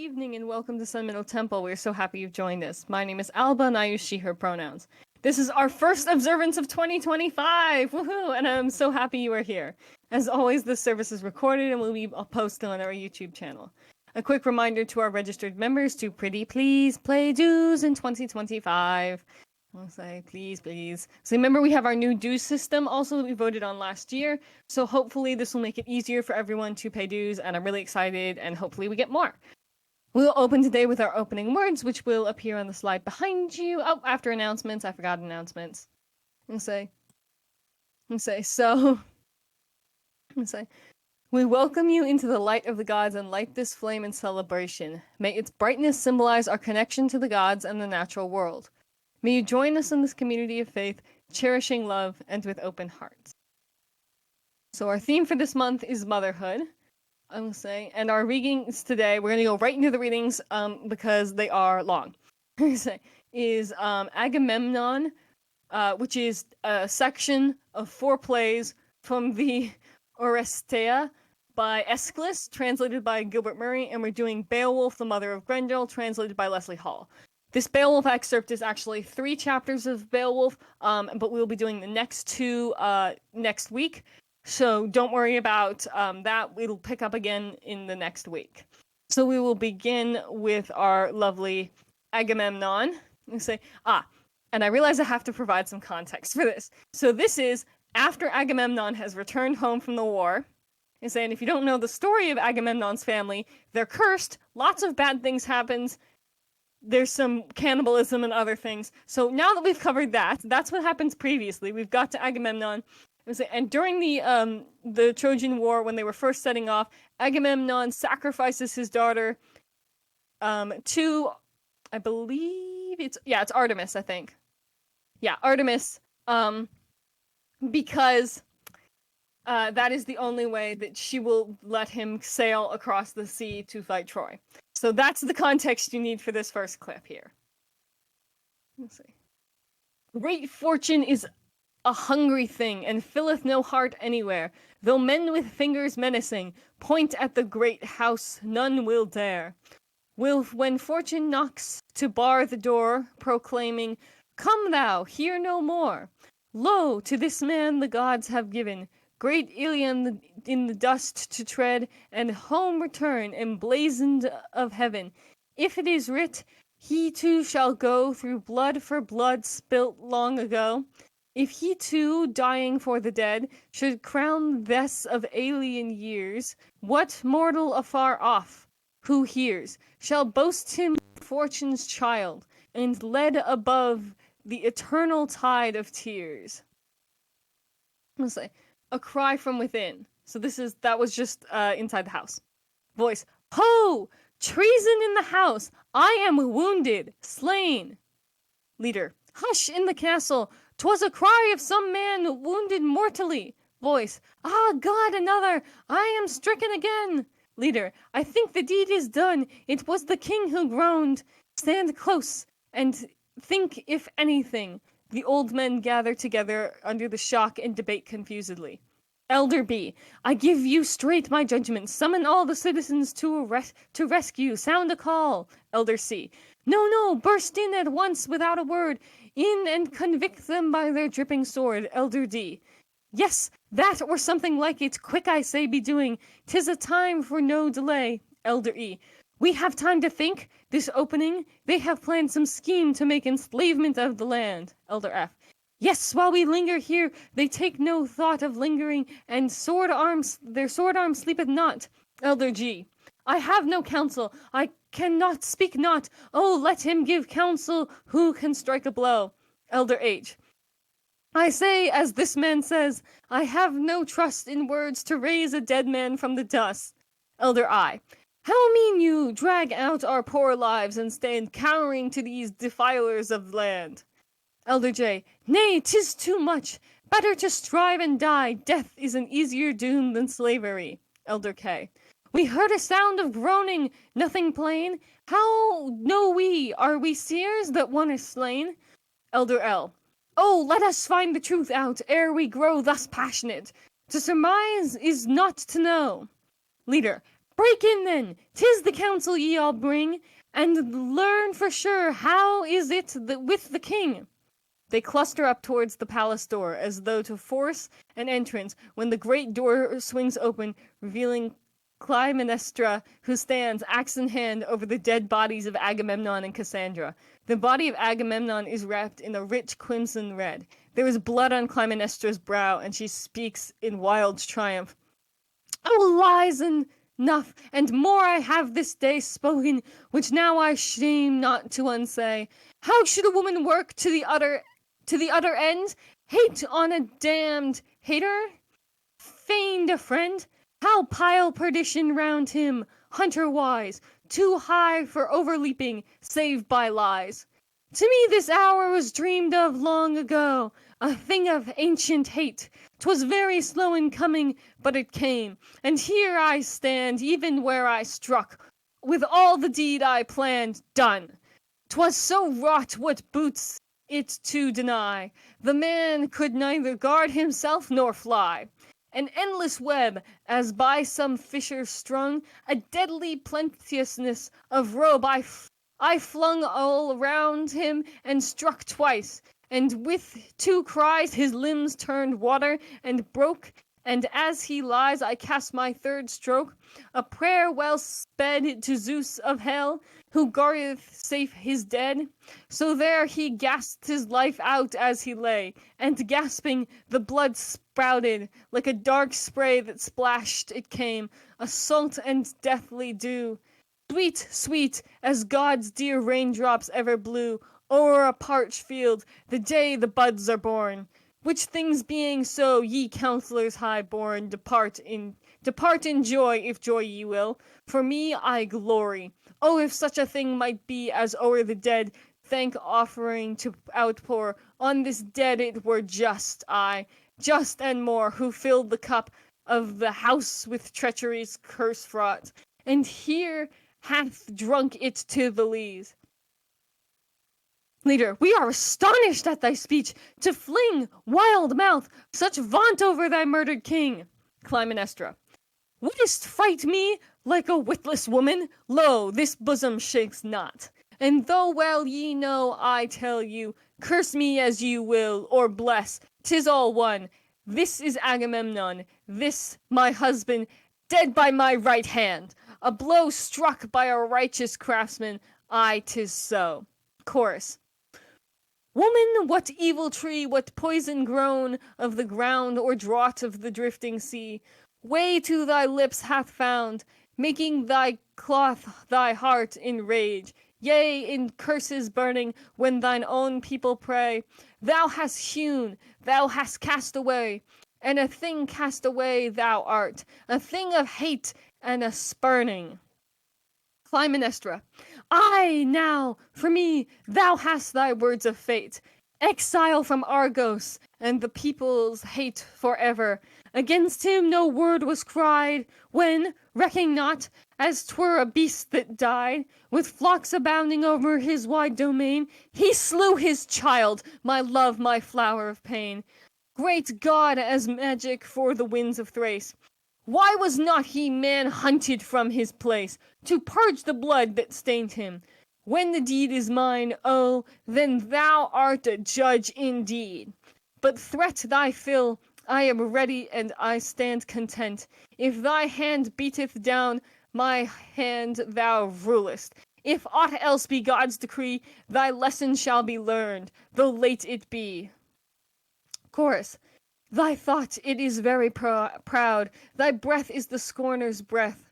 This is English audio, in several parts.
evening and welcome to Sun Middle Temple. We're so happy you've joined us. My name is Alba and I use she, her pronouns. This is our first observance of 2025! Woohoo! And I'm so happy you are here. As always, this service is recorded and will be posted on our YouTube channel. A quick reminder to our registered members to pretty please play dues in 2025. I'll say please, please. So remember we have our new dues system also that we voted on last year. So hopefully this will make it easier for everyone to pay dues and I'm really excited and hopefully we get more. We'll open today with our opening words, which will appear on the slide behind you. Oh, after announcements. I forgot announcements. We welcome you into the light of the gods and light this flame in celebration. May its brightness symbolize our connection to the gods and the natural world. May you join us in this community of faith, cherishing love and with open hearts. So our theme for this month is motherhood. And our readings today, we're going to go right into the readings because they are long. Is Agamemnon, which is a section of 4 plays from the Oresteia by Aeschylus, translated by Gilbert Murray, and we're doing Beowulf, the Mother of Grendel, translated by Leslie Hall. This Beowulf excerpt is actually 3 chapters of Beowulf, but we'll be doing the next 2 next week. So don't worry about that. It'll pick up again in the next week. So we will begin with our lovely Agamemnon. And I realize I have to provide some context for this. So this is after Agamemnon has returned home from the war. And if you don't know the story of Agamemnon's family, they're cursed. Lots of bad things happens. There's some cannibalism and other things. So now that we've covered that, that's what happens previously. We've got to Agamemnon. And during the Trojan War, when they were first setting off, Agamemnon sacrifices his daughter to, I believe it's Artemis, I think. Yeah, Artemis, because that is the only way that she will let him sail across the sea to fight Troy. So that's the context you need for this first clip here. Let's see. Great fortune is a hungry thing, and filleth no heart anywhere. Though men with fingers menacing point at the great house, none will dare. When fortune knocks to bar the door, proclaiming, "Come thou, hear no more." Lo, to this man the gods have given great Ilion in the dust to tread, and home return emblazoned of heaven. If it is writ, he too shall go through blood for blood spilt long ago. If he too, dying for the dead, should crown this of alien years, what mortal afar off, who hears, shall boast him fortune's child, and led above the eternal tide of tears? Let's say, a cry from within. So that was just inside the house. Voice, ho! Treason in the house! I am wounded, slain. Leader, hush in the castle! 'Twas a cry of some man wounded mortally. Voice, ah, God, another! I am stricken again. Leader, I think the deed is done. It was the king who groaned. Stand close and think if anything. The old men gather together under the shock and debate confusedly. Elder B, I give you straight my judgment. Summon all the citizens to rescue. Sound a call. Elder C, no, burst in at once without a word. In and convict them by their dripping sword. Elder D, yes, that or something like it. Quick, I say, be doing. 'Tis a time for no delay. Elder E, we have time to think. This opening, they have planned some scheme to make enslavement of the land. Elder F, yes, while we linger here, they take no thought of lingering, and their sword arms sleepeth not. Elder G, I have no counsel. I cannot speak not. Oh, let him give counsel who can strike a blow. Elder H, I say, as this man says, I have no trust in words to raise a dead man from the dust. Elder I, how mean you drag out our poor lives and stand cowering to these defilers of land? Elder J, nay, 'tis too much. Better to strive and die. Death is an easier doom than slavery. Elder K, we heard a sound of groaning, nothing plain. How know we? Are we seers that one is slain? Elder L, oh, let us find the truth out ere we grow thus passionate. To surmise is not to know. Leader, Break in then, 'tis the counsel ye all bring, and learn for sure how is it with the king. They cluster up towards the palace door, as though to force an entrance, when the great door swings open, revealing Clytemnestra, who stands, axe in hand, over the dead bodies of Agamemnon and Cassandra. The body of Agamemnon is wrapped in a rich crimson red. There is blood on Clytemnestra's brow, and she speaks in wild triumph. "Oh, lies enough, and more I have this day spoken, which now I shame not to unsay. How should a woman work to the utter end? Hate on a damned hater? Feigned a friend? How pile perdition round him, hunter wise, too high for overleaping, save by lies? To me this hour was dreamed of long ago, a thing of ancient hate. 'Twas very slow in coming, but it came, and here I stand, even where I struck, with all the deed I planned done. 'Twas so wrought, what boots it to deny? The man could neither guard himself nor fly. An endless web, as by some fisher strung, a deadly plenteousness of robe I flung all around him and struck twice, and with two cries his limbs turned water and broke, and as he lies I cast my third stroke, a prayer well sped to Zeus of hell, who guardeth safe his dead. So there he gasped his life out as he lay, and gasping the blood sprouted, like a dark spray that splashed it came, a salt and deathly dew. Sweet, sweet, as God's dear raindrops ever blew o'er a parched field, the day the buds are born. Which things being so, ye counsellors high-born, depart in joy, if joy ye will. For me, I glory. Oh, if such a thing might be as o'er the dead, thank offering to outpour on this dead, it were just, aye, just and more, who filled the cup of the house with treachery's curse fraught, and here hath drunk it to the lees. Leader, we are astonished at thy speech, to fling, wild mouth, such vaunt over thy murdered king. Clytemnestra. Wouldst fright me like a witless woman? Lo, this bosom shakes not. And though well ye know, I tell you, curse me as you will, or bless, 'tis all one. This is Agamemnon, this my husband, dead by my right hand. A blow struck by a righteous craftsman, aye, 'tis so. Chorus. Woman, what evil tree, what poison grown of the ground, or draught of the drifting sea, way to thy lips hath found, making thy cloth thy heart in rage, yea, in curses burning, when thine own people pray? Thou hast hewn, thou hast cast away, and a thing cast away thou art, a thing of hate and a spurning. Clytemnestra. Aye, now, for me, thou hast thy words of fate, exile from Argos, and the people's hate forever. Against him no word was cried, when, recking not, as 'twere a beast that died, with flocks abounding over his wide domain, he slew his child, my love, my flower of pain. Great God, as magic for the winds of Thrace, why was not he man-hunted from his place, to purge the blood that stained him? When the deed is mine, oh, then thou art a judge indeed. But threat thy fill, I am ready and I stand content. If thy hand beateth down my hand, thou rulest. If aught else be God's decree, thy lesson shall be learned, though late it be. Chorus. Thy thought, it is very proud, thy breath is the scorner's breath.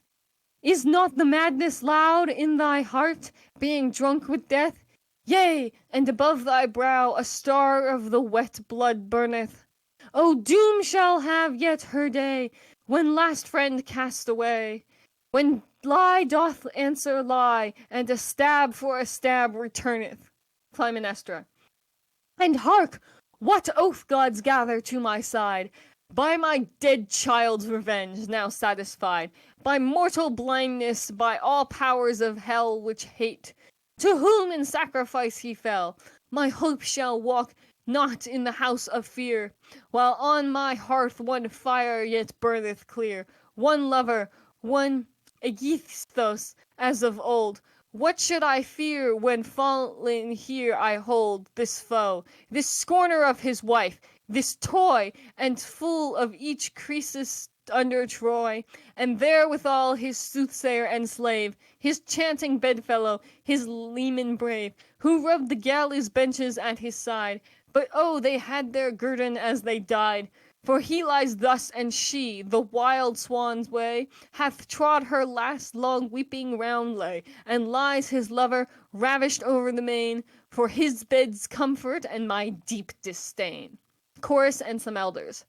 Is not the madness loud in thy heart, being drunk with death? Yea, and above thy brow a star of the wet blood burneth. O doom shall have yet her day, when last friend cast away, when lie doth answer lie, and a stab for a stab returneth. Clytemnestra. And hark! What oath gods gather to my side, by my dead child's revenge now satisfied, by mortal blindness, by all powers of hell which hate, to whom in sacrifice he fell, my hope shall walk not in the house of fear, while on my hearth one fire yet burneth clear, one lover, one Aegisthus, as of old. What should I fear when fallen here I hold this foe, this scorner of his wife, this toy, and full of each Croesus under Troy, and therewithal his soothsayer and slave, his chanting bedfellow, his leman brave, who rubbed the galleys benches at his side, but oh, they had their guerdon as they died. For he lies thus, and she, the wild swan's way, hath trod her last long weeping roundlay, and lies his lover, ravished over the main, for his bed's comfort and my deep disdain. Chorus and some elders.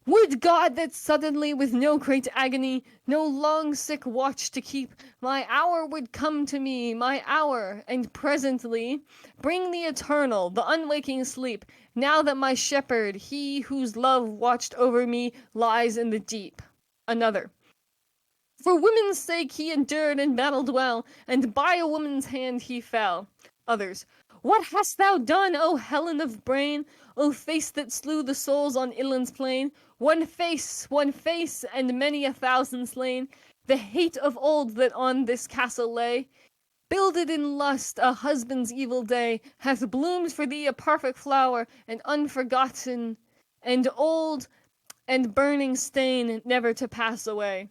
Would God that suddenly, with no great agony, no long sick watch to keep, my hour would come to me, my hour, and presently bring the eternal, the unwaking sleep, now that my shepherd, he whose love watched over me, lies in the deep. Another. For woman's sake he endured and battled well, and by a woman's hand he fell. Others. What hast thou done, O Helen of brain, O face that slew the souls on Ilan's plain? One face, and many a thousand slain, the hate of old that on this castle lay. Builded in lust, a husband's evil day, hath bloomed for thee a perfect flower, and unforgotten, and old, and burning stain, never to pass away.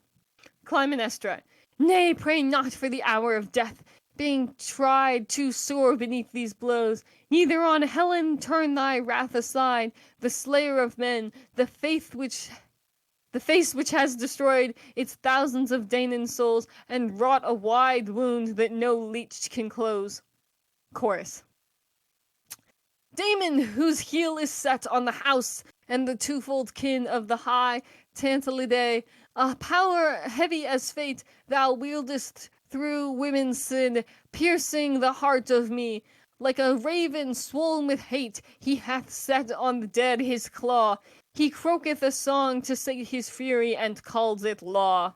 Clytemnestra. Nay, pray not for the hour of death, being tried too sore beneath these blows. Neither on Helen turn thy wrath aside, the slayer of men, the face which has destroyed its thousands of Danaan souls, and wrought a wide wound that no leech can close. Chorus. Damon, whose heel is set on the house and the twofold kin of the high Tantalidae, a power heavy as fate, thou wieldest through women's sin, piercing the heart of me. Like a raven swoln with hate, he hath set on the dead his claw. He croaketh a song to sate his fury, and calls it law.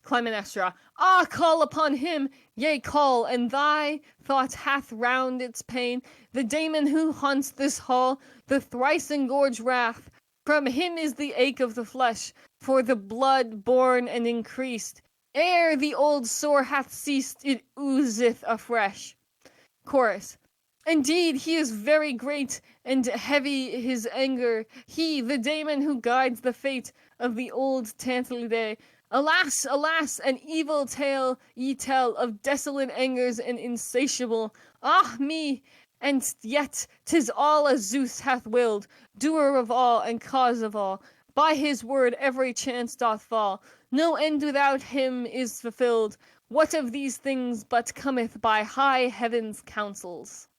Clytemnestra. Ah, call upon him, yea, call, and thy thought hath round its pain the Damon who haunts this hall, the thrice engorged wrath. From him is the ache of the flesh, for the blood born and increased. Ere the old sore hath ceased, it oozeth afresh. Chorus. Indeed, he is very great, and heavy his anger, he, the Damon who guides the fate of the old Tantalidae. Alas, alas, an evil tale ye tell of desolate angers and insatiable. Ah me! And yet 'tis all as Zeus hath willed, doer of all and cause of all. By his word every chance doth fall. No end without him is fulfilled. What of these things but cometh by high heaven's counsels?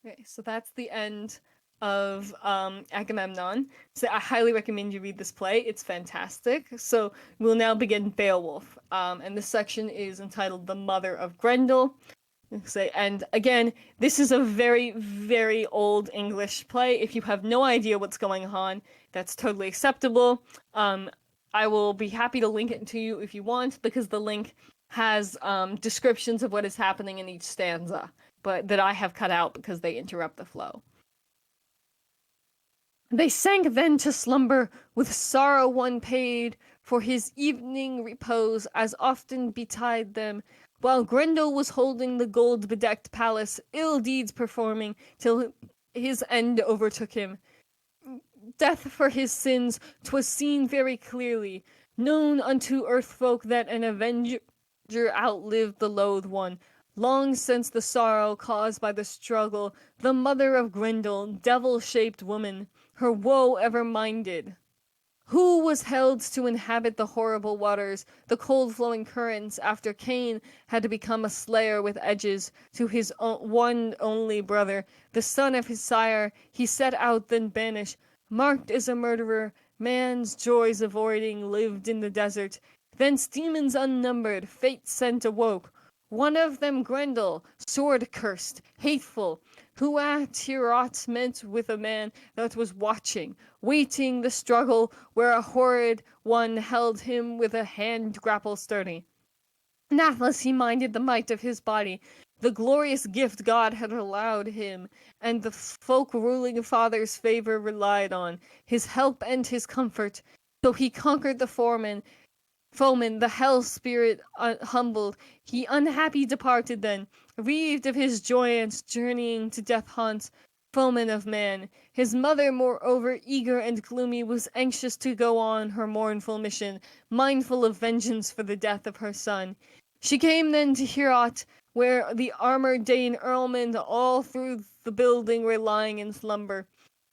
Okay, so that's the end of Agamemnon. So I highly recommend you read this play. It's fantastic. So we'll now begin Beowulf. And this section is entitled The Mother of Grendel. And again, this is a very, very old English play. If you have no idea what's going on, that's totally acceptable. I will be happy to link it to you if you want, because the link has descriptions of what is happening in each stanza, but that I have cut out because they interrupt the flow. They sank then to slumber, with sorrow one paid for his evening repose, as often betide them, while Grendel was holding the gold-bedecked palace, ill deeds performing, till his end overtook him. Death for his sins, 'twas seen very clearly, known unto earth folk that an avenger outlived the loathed one. Long since the sorrow caused by the struggle, the mother of Grendel, devil-shaped woman, her woe ever minded. Who was held to inhabit the horrible waters, the cold-flowing currents, after Cain had become a slayer with edges to his one only brother, the son of his sire, he set out then banished, marked as a murderer, man's joys avoiding, lived in the desert. Thence demons unnumbered, fate sent awoke. One of them Grendel, sword-cursed, hateful, who at Heorot met with a man that was watching, waiting the struggle, where a horrid one held him with a hand grapple sturdy. Nathless he minded the might of his body, the glorious gift God had allowed him, and the folk ruling father's favor relied on, his help and his comfort. So he conquered the foeman, the hell spirit humbled. He unhappy departed then, relieved of his joyance, journeying to death haunt, foeman of man. His mother, moreover, eager and gloomy, was anxious to go on her mournful mission, mindful of vengeance for the death of her son. She came then to Heorot, where the armored Dane earlmen all through the building were lying in slumber.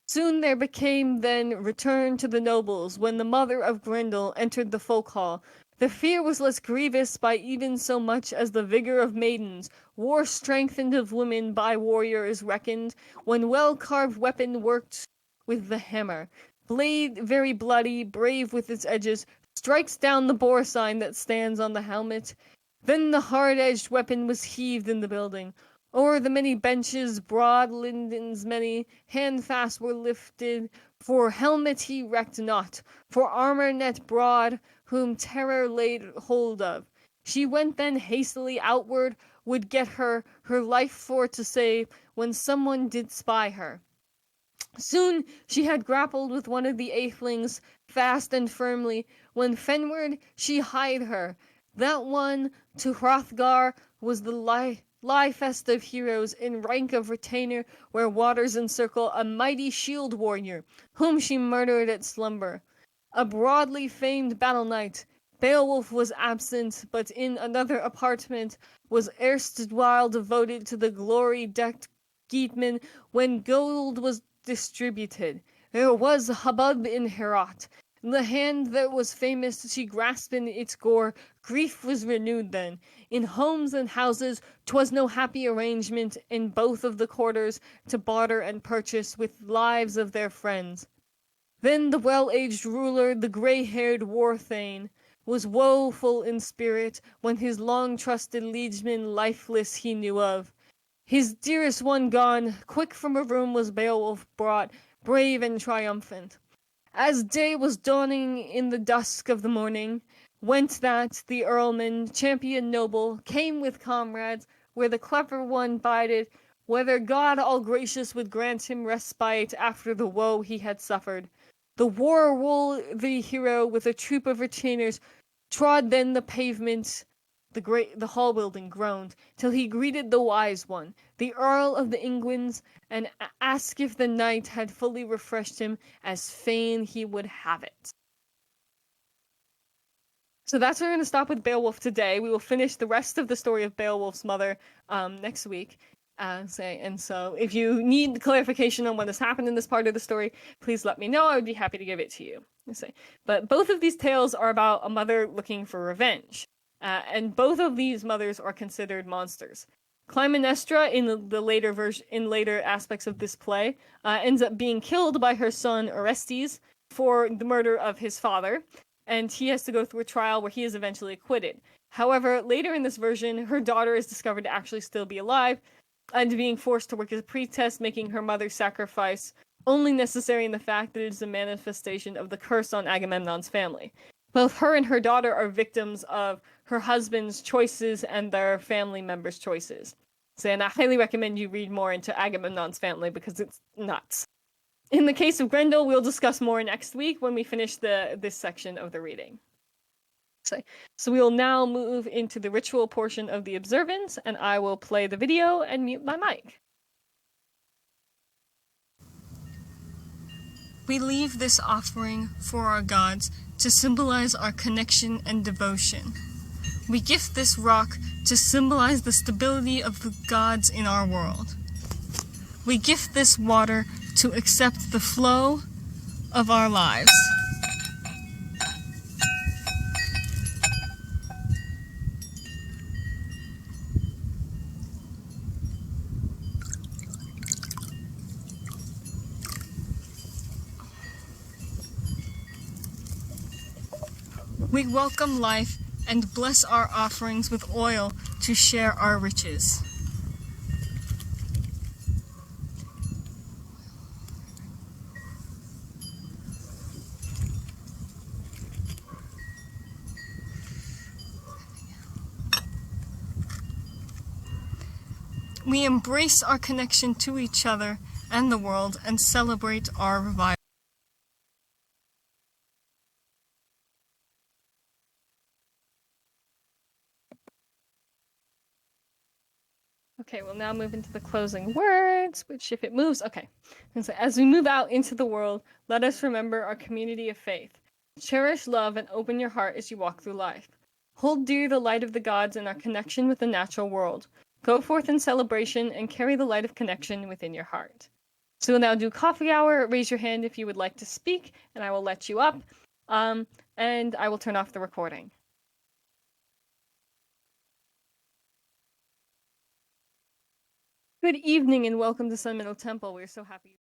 Soon there became then return to the nobles, when the mother of Grendel entered the folk hall. The fear was less grievous by even so much as the vigor of maidens, war strengthened of women by warriors reckoned, when well-carved weapon worked with the hammer, blade very bloody, brave with its edges, strikes down the boar sign that stands on the helmet. Then the hard-edged weapon was heaved in the building. O'er the many benches, broad lindens many, handfast were lifted, for helmet he recked not, for armour net broad, whom terror laid hold of. She went then hastily outward, would get her life for to save, when someone did spy her. Soon she had grappled with one of the aethelings, fast and firmly, when fenward she hied her. That one to Hrothgar was the liefest of heroes, in rank of retainer, where waters encircle, a mighty shield warrior, whom she murdered at slumber. A broadly famed battle knight, Beowulf was absent, but in another apartment was erstwhile devoted to the glory-decked Geatman, when gold was distributed. There was hubbub in Heorot. The hand that was famous she grasped in its gore, grief was renewed then. In homes and houses 'twas no happy arrangement in both of the quarters to barter and purchase with lives of their friends. Then the well-aged ruler, the grey-haired war-thane, was woeful in spirit when his long-trusted liegeman lifeless he knew of. His dearest one gone, quick from a room was Beowulf brought, brave and triumphant. As day was dawning in the dusk of the morning, went that the earlman, champion noble, came with comrades, where the clever one bided, whether God all-gracious would grant him respite after the woe he had suffered. The war-worthy hero, with a troop of retainers, trod then the pavement. The hall building groaned, till he greeted the wise one, the Earl of the Ingwins, and asked if the knight had fully refreshed him, as fain he would have it. So that's where we're going to stop with Beowulf today. We will finish the rest of the story of Beowulf's mother next week. And so if you need clarification on what has happened in this part of the story, please let me know. I would be happy to give it to you. But both of these tales are about a mother looking for revenge. And both of these mothers are considered monsters. Clytemnestra, in later aspects of this play, ends up being killed by her son Orestes for the murder of his father, and he has to go through a trial where he is eventually acquitted. However, later in this version, her daughter is discovered to actually still be alive, and being forced to work as a priestess, making her mother's sacrifice only necessary in the fact that it is a manifestation of the curse on Agamemnon's family. Both her and her daughter are victims of her husband's choices and their family members' choices. And I highly recommend you read more into Agamemnon's family because it's nuts. In the case of Grendel, we'll discuss more next week when we finish this section of the reading. So we will now move into the ritual portion of the observance, and I will play the video and mute my mic. We leave this offering for our gods to symbolize our connection and devotion. We gift this rock to symbolize the stability of the gods in our world. We gift this water to accept the flow of our lives. We welcome life and bless our offerings with oil to share our riches. We embrace our connection to each other and the world and celebrate our revival. Okay, we'll now move into the closing words, which if it moves, okay. And so as we move out into the world, let us remember our community of faith. Cherish love and open your heart as you walk through life. Hold dear the light of the gods and our connection with the natural world. Go forth in celebration and carry the light of connection within your heart. So we'll now do coffee hour. Raise your hand if you would like to speak, and I will let you up. And I will turn off the recording. Good evening and welcome to Sun Middle Temple. We're so happy.